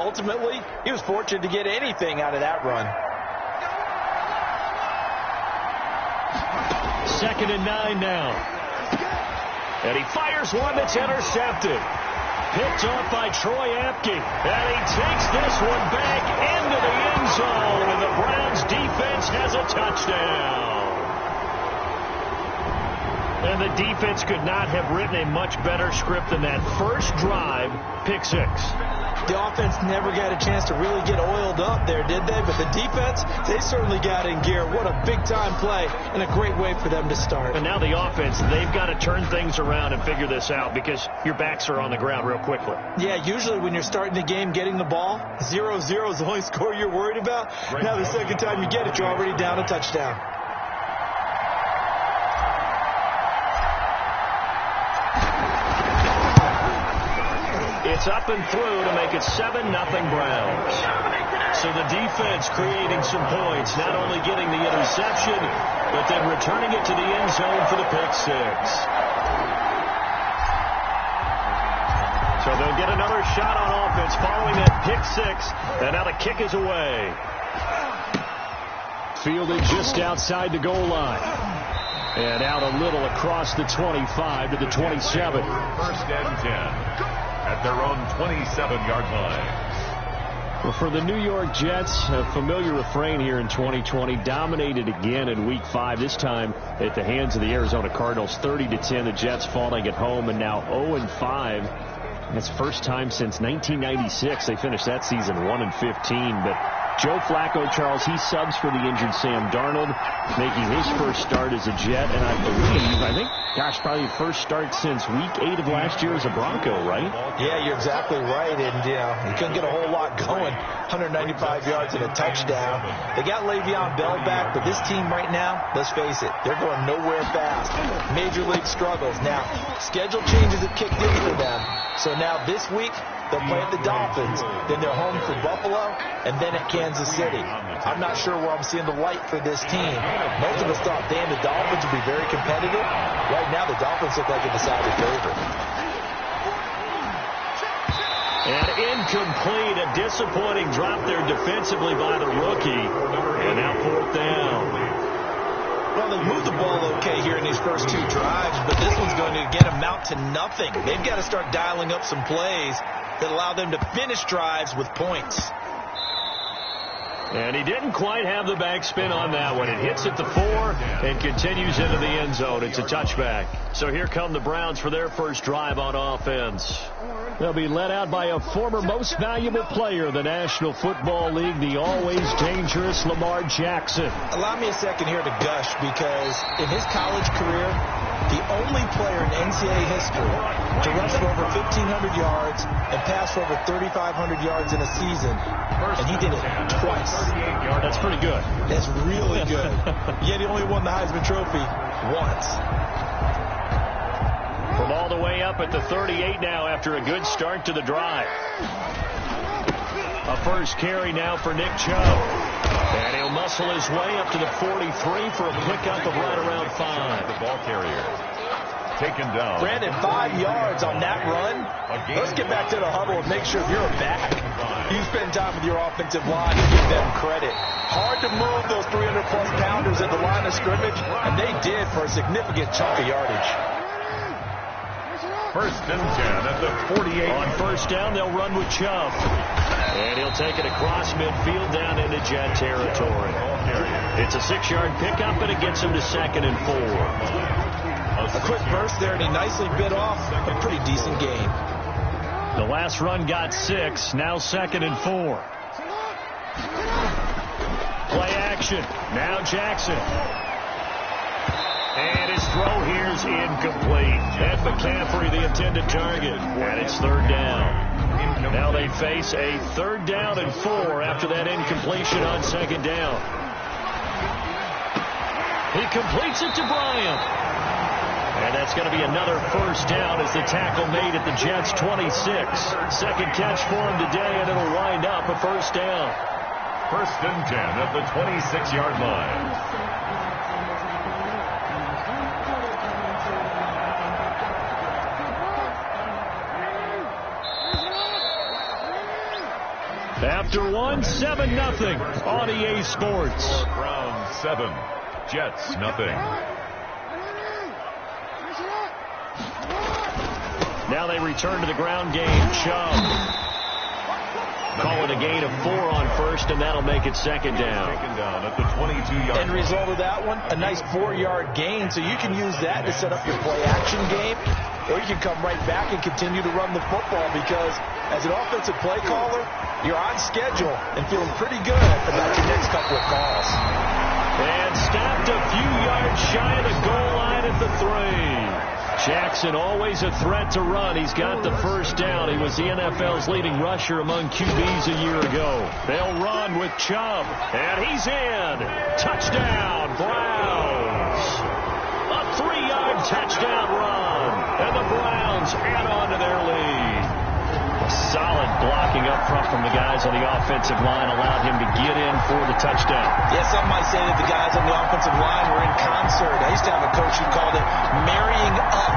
Ultimately, he was fortunate to get anything out of that run. 2nd and 9 now. And he fires one that's intercepted. Picked off by Troy Apke. And he takes this one back into the end zone. And the Browns defense has a touchdown. And the defense could not have written a much better script than that. First drive, pick 6. The offense never got a chance to really get oiled up there, did they? But the defense, they certainly got in gear. What a big-time play and a great way for them to start. And now the offense, they've got to turn things around and figure this out because your backs are on the ground real quickly. Yeah, usually when you're starting the game getting the ball, 0-0 is the only score you're worried about. Now the second time you get it, you're already down a touchdown. It's up and through to make it 7-0 Browns. So the defense creating some points, not only getting the interception, but then returning it to the end zone for the pick 6. So they'll get another shot on offense following that pick 6, and now the kick is away. Fielded just outside the goal line. And out a little across the 25 to the 27. 1st and 10. At their own 27-yard line. Well, for the New York Jets, a familiar refrain here in 2020, dominated again in Week 5, this time at the hands of the Arizona Cardinals, 30-10, the Jets falling at home, and now 0-5. That's the first time since 1996 they finished that season 1-15, but Joe Flacco, Charles, he subs for the injured Sam Darnold, making his first start as a Jet, and I think, probably the first start since Week 8 of last year as a Bronco, right? Yeah, you're exactly right, and, you couldn't get a whole lot going. 195 yards and a touchdown. They got Le'Veon Bell back, but this team right now, let's face it, they're going nowhere fast. Major league struggles. Now, schedule changes have kicked in for them, so now this week, they'll play at the Dolphins, then they're home for Buffalo, and then at Kansas City. I'm not sure where I'm seeing the light for this team. Most of us thought the Dolphins would be very competitive. Right now, the Dolphins look like a decided favorite. And incomplete, a disappointing drop there defensively by the rookie. And now 4th down. Well, they moved the ball okay here in these first 2 drives, but this one's going to again amount to nothing. They've got to start dialing up some plays that allow them to finish drives with points. And he didn't quite have the backspin on that one. It hits at the 4 and continues into the end zone. It's a touchback. So here come the Browns for their first drive on offense. They'll be led out by a former most valuable player in the National Football League, the always dangerous Lamar Jackson. Allow me a second here to gush, because in his college career, the only player in NCAA history to rush for over 1,500 yards and pass for over 3,500 yards in a season, and he did it twice. That's pretty good. That's really good. Yet he only won the Heisman Trophy once. From all the way up at the 38 now after a good start to the drive. A first carry now for Nick Chubb. And he'll muscle his way up to the 43 for a pickup of right around 5. The ball carrier taken down. Brandon, 5 yards on that run. Let's get back to the huddle and make sure you're back. You spend time with your offensive line and give them credit. Hard to move those 300-plus pounders at the line of scrimmage, and they did for a significant chunk of yardage. 1st and 10 at the 48. On first down, they'll run with Chubb. And he'll take it across midfield down into Jet territory. It's a 6-yard pickup, and it gets him to 2nd and 4. A quick burst there, and he nicely bit off a pretty decent gain. The last run got 6, now 2nd and 4. Play action, now Jackson. And his throw here's incomplete. Ed McCaffrey, the intended target. And it's 3rd down. Now they face a 3rd down and 4 after that incompletion on 2nd down. He completes it to Bryant. And that's going to be another first down as the tackle made at the Jets' 26. Second catch for him today, and it'll wind up a first down. 1st and 10 at the 26-yard line. After one, 7-0 on EA Sports. Browns 7, Jets nothing. Now they return to the ground game. Chubb. Call it a gain of 4 on first, and that'll make it second down. Taken down at the 22-yard End result of that one, a nice 4-yard gain, so you can use that to set up your play-action game, or you can come right back and continue to run the football because as an offensive play caller, you're on schedule and feeling pretty good about your next couple of calls. And stopped a few yards shy of the goal line at the 3. Jackson always a threat to run. He's got the first down. He was the NFL's leading rusher among QBs a year ago. They'll run with Chubb, and he's in. Touchdown, Browns. A 3-yard touchdown run, and the Browns add on to their lead. Solid blocking up front from the guys on the offensive line allowed him to get in for the touchdown. Yeah, some might say that the guys on the offensive line were in concert. I used to have a coach who called it marrying up,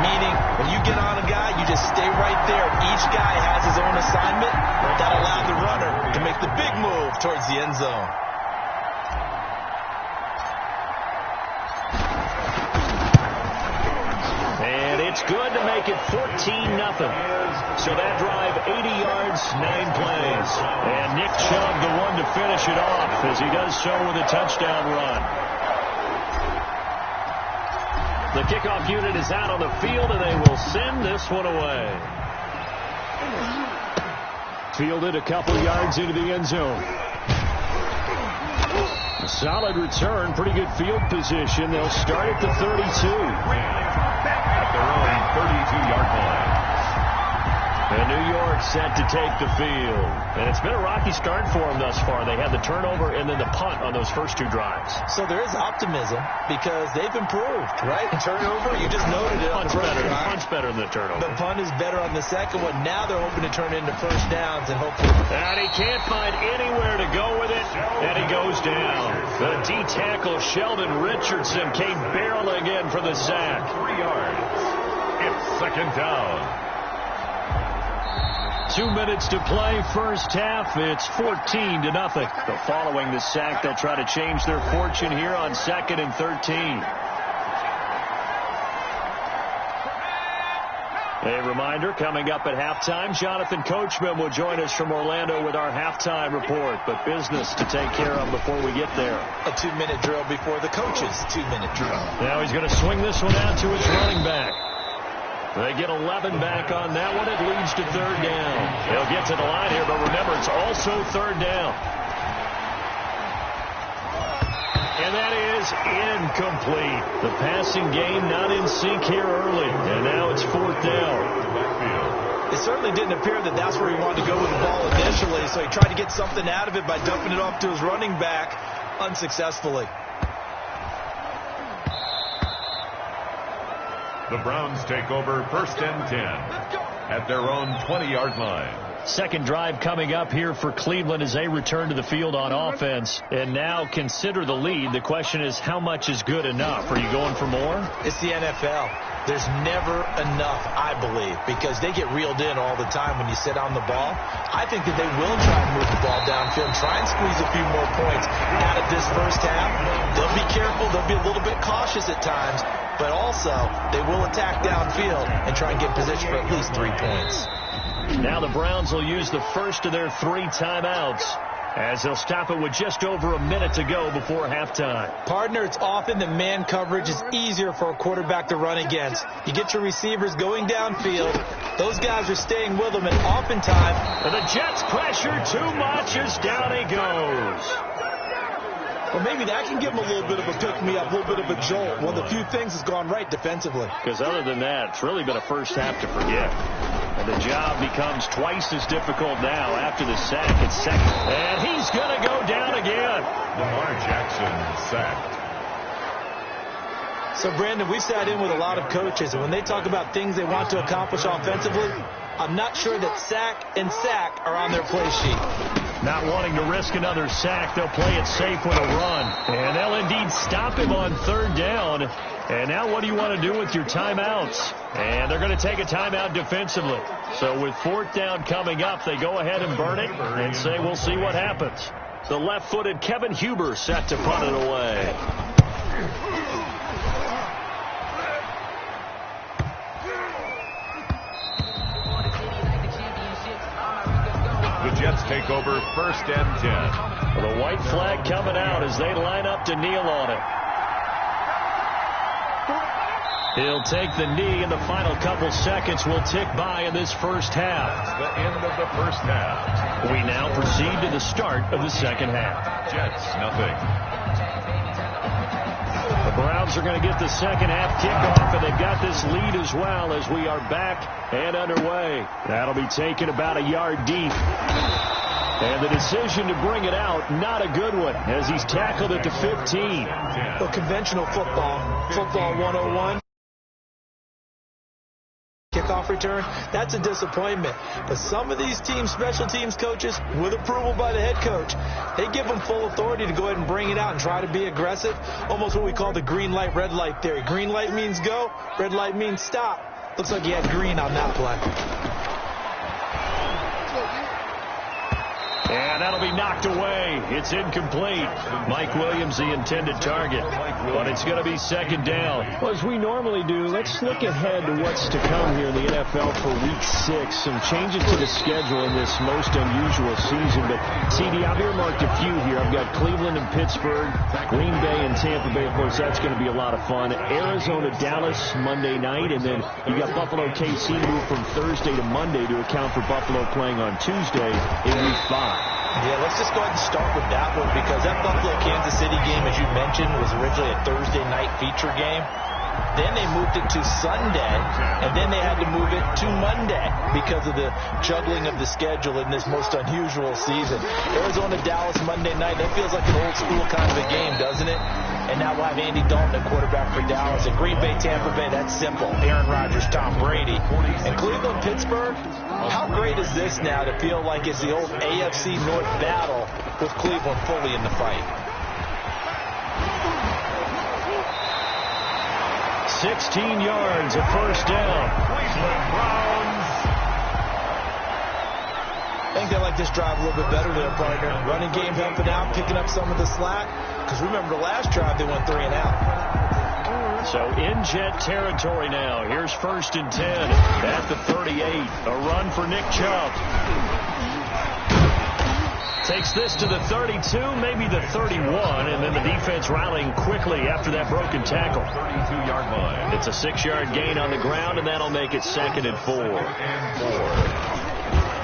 meaning when you get on a guy, you just stay right there. Each guy has his own assignment. That allowed the runner to make the big move towards the end zone. And it's good to make it 14-0. So that drive, 80 yards, 9 plays. And Nick Chubb, the one to finish it off, as he does so with a touchdown run. The kickoff unit is out on the field, and they will send this one away. Fielded a couple yards into the end zone. A solid return, pretty good field position. They'll start at the 32. At their own 32-yard line. And New York set to take the field. And it's been a rocky start for them thus far. They had the turnover and then the punt on those first 2 drives. So there is optimism because they've improved, right? Turnover, you just noted it. Punt's better. The punt's better than the turnover. The punt is better on the second one. Now they're hoping to turn into first downs and hopefully. And he can't find anywhere to go with it. And he goes down. The D-tackle Sheldon Richardson came barreling in for the sack. 3 yards. It's second down. 2 minutes to play, first half. It's 14-0. Following the sack, they'll try to change their fortune here on 2nd and 13. A reminder, coming up at halftime, Jonathan Coachman will join us from Orlando with our halftime report. But business to take care of before we get there. A 2-minute drill before the coach's 2-minute drill. Now he's going to swing this one out to his running back. They get 11 back on that one. It leads to 3rd down. They'll get to the line here, but remember, it's also 3rd down. And that is incomplete. The passing game not in sync here early. And now it's 4th down. It certainly didn't appear that that's where he wanted to go with the ball initially, so he tried to get something out of it by dumping it off to his running back unsuccessfully. The Browns take over 1st and 10 at their own 20-yard line. Second drive coming up here for Cleveland as they return to the field on offense. And now consider the lead. The question is, how much is good enough? Are you going for more? It's the NFL. There's never enough, I believe, because they get reeled in all the time when you sit on the ball. I think that they will try and move the ball downfield and try and squeeze a few more points out of this first half. They'll be careful. They'll be a little bit cautious at times, but also they will attack downfield and try and get position for at least 3 points. Now the Browns will use the first of their 3 timeouts as they'll stop it with just over a minute to go before halftime. Partner, it's often that man coverage is easier for a quarterback to run against. You get your receivers going downfield. Those guys are staying with them, and oftentimes the Jets pressure too much as down he goes. Well, maybe that can give him a little bit of a pick-me-up, a little bit of a jolt. One of the few things has gone right defensively. Because other than that, it's really been a first half to forget. And the job becomes twice as difficult now after the sack. It's second. And he's going to go down again. Lamar Jackson sacked. So, Brandon, we sat in with a lot of coaches, and when they talk about things they want to accomplish offensively, I'm not sure that sack and sack are on their play sheet. Not wanting to risk another sack, they'll play it safe with a run. And they'll indeed stop him on 3rd down. And now what do you want to do with your timeouts? And they're going to take a timeout defensively. So with 4th down coming up, they go ahead and burn it and say we'll see what happens. The left-footed Kevin Huber set to punt it away. The Jets take over 1st and 10. The white flag coming out as they line up to kneel on it. He'll take the knee, and the final couple seconds will tick by in this first half. The end of the first half. We now proceed to the start of the second half. Jets, nothing. The Browns are going to get the second half kickoff, and they've got this lead as well as we are back and underway. That'll be taken about a yard deep. And the decision to bring it out, not a good one, as he's tackled at the 15. Well, conventional football 101. Kickoff return, that's a disappointment. But some of these teams, special teams coaches, with approval by the head coach, they give them full authority to go ahead and bring it out and try to be aggressive. Almost what we call the green light, red light theory. Green light means go, red light means stop. Looks like he had green on that play. And that'll be knocked away. It's incomplete. Mike Williams, the intended target. But it's going to be second down. Well, as we normally do, let's look ahead to what's to come here in the NFL for Week 6. Some changes to the schedule in this most unusual season. But, CD, I've earmarked a few here. I've got Cleveland and Pittsburgh, Green Bay and Tampa Bay. Of course, that's going to be a lot of fun. Arizona, Dallas, Monday night. And then you got Buffalo, KC moved from Thursday to Monday to account for Buffalo playing on Tuesday in Week 5. Yeah, let's just go ahead and start with that one because that Buffalo-Kansas City game, as you mentioned, was originally a Thursday night feature game. Then they moved it to Sunday, and then they had to move it to Monday because of the juggling of the schedule in this most unusual season. Arizona-Dallas Monday night, that feels like an old-school kind of a game, doesn't it? And now we'll have Andy Dalton at quarterback for Dallas. And Green Bay, Tampa Bay, that's simple. Aaron Rodgers, Tom Brady. And Cleveland, Pittsburgh, how great is this now to feel like it's the old AFC North battle with Cleveland fully in the fight? 16 yards, a first down. Cleveland Browns. I think they like this drive a little bit better than their partner. Running game helping out, picking up some of the slack. Because remember, the last drive they went 3 and out. So in Jet territory now. Here's 1st and 10 at the 38. A run for Nick Chubb. Takes this to the 32, maybe the 31, and then the defense rallying quickly after that broken tackle. 32-yard line. It's a 6-yard gain on the ground, and that'll make it 2nd and 4.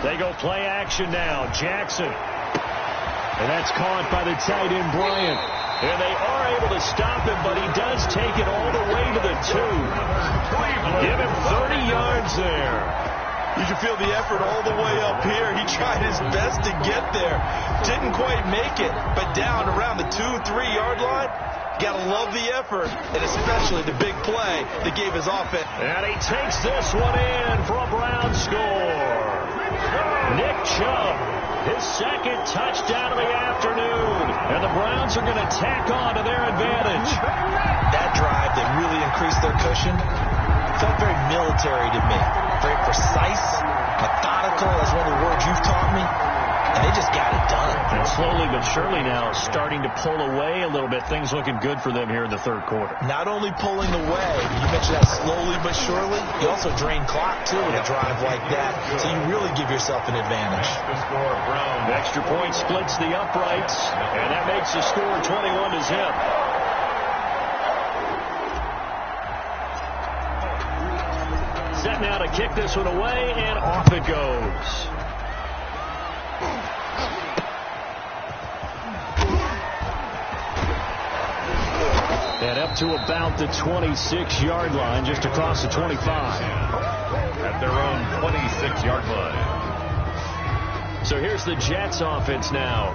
They go play action now. Jackson. And that's caught by the tight end, Bryant. And they are able to stop him, but he does take it all the way to the 2. Give him 30 yards there. You can feel the effort all the way up here. He tried his best to get there. Didn't quite make it, but down around the 2-3-yard line. Gotta love the effort, and especially the big play that gave his offense. And he takes this one in for a Brown score. Nick Chubb, his 2nd touchdown of the afternoon. And the Browns are going to tack on to their advantage. That drive that really increased their cushion felt very military to me. Very precise, methodical. That's one of the words you've taught me. And they just got it done. And slowly but surely now starting to pull away a little bit. Things looking good for them here in the 3rd quarter. Not only pulling away, you mentioned that slowly but surely. You also drain clock, too, with a drive like that. So you really give yourself an advantage. The score, Browns. Extra point splits the uprights. And that makes the score 21-zip. Set now to kick this one away, and off it goes. And up to about the 26-yard line, just across the 25. At their own 26-yard line. So here's the Jets offense now.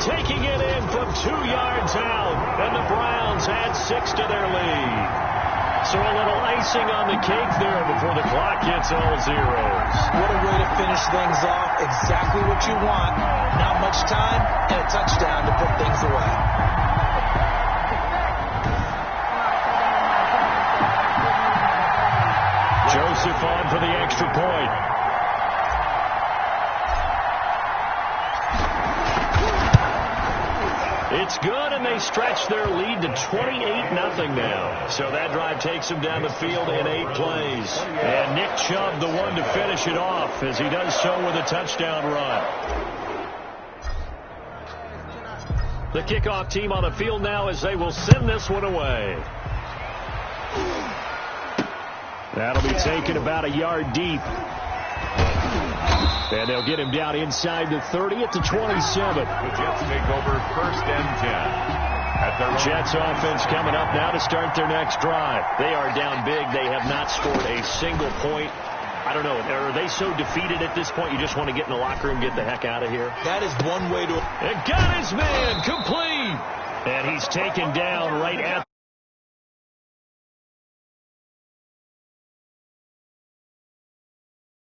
taking it in from 2 yards out, and the Browns add 6 to their lead. So a little icing on the cake there before the clock hits all zeros. What a way to finish things off. Exactly what you want. Not much time and a touchdown to put things away. Joseph on for the extra point. It's good, and they stretch their lead to 28-0 now. So that drive takes them down the field in 8 plays. And Nick Chubb, the one to finish it off, as he does so with a touchdown run. The kickoff team on the field now as they will send this one away. That'll be taken about a yard deep. And they'll get him down inside the 30 at the 27. The Jets take over 1st and 10. At their Jets offense coming up now to start their next drive. They are down big. They have not scored a single point. I don't know. Are they so defeated at this point you just want to get in the locker room and get the heck out of here? That is one way to... And got his man complete. And he's taken down right at